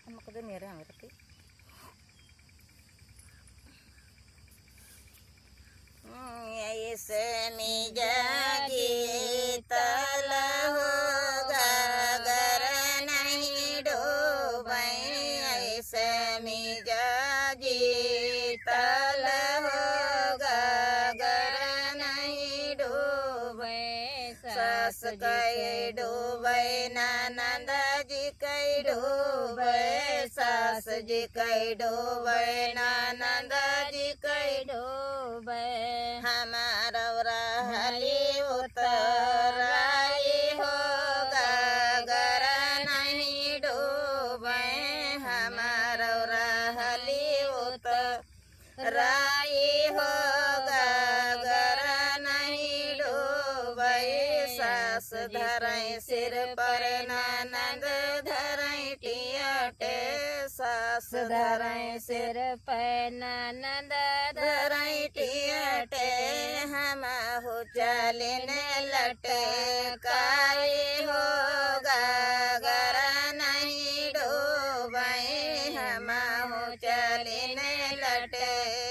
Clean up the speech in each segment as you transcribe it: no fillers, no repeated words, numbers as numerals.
हमको तो मेरे हमें रखी ऐसे मिजाजी तल होगा गर नहीं डूबे ऐसे मिजाजी तल होगा गर नहीं डूबे सास कई डूबे ननद जी कई डूबे सास जी कई डूबे ननद जी कई डूबे हमारा रहली उतराई होगा गर नहीं डूबे हमारा रहली उतराई होगा गर नहीं डूबे सास धरई सिर पर ननद धरई टियटे सास धरई सिर पर ननद धरई टियटे हम हो चलने लटकाई होगा गर नहीं डूबे हम हो चलने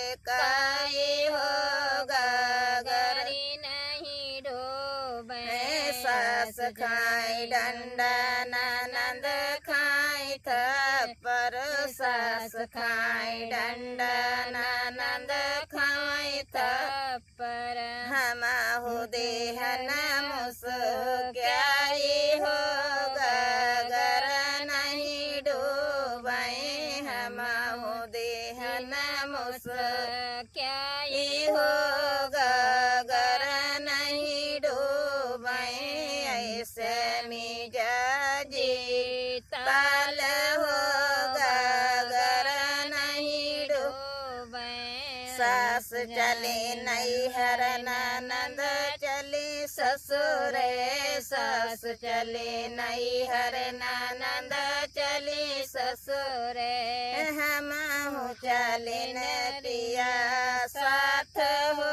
लटकाई होगा गर नहीं डूबे सास खाई डंडा ननद खाई थप्पड़ सास खाई डंडा ननद खाई थप्पड़ हम हो देहन मुस्काई होगा गर नहीं डूबे हम हो देहन मुस्काई होगा गर नहीं डूबे ऐसे मिजाजी ताल होगा गर नहीं डूबे सास चले नैहर ननद चले ससुरे सास चले नैहर ननद चले ससुरे हम चले नरिया साथ हो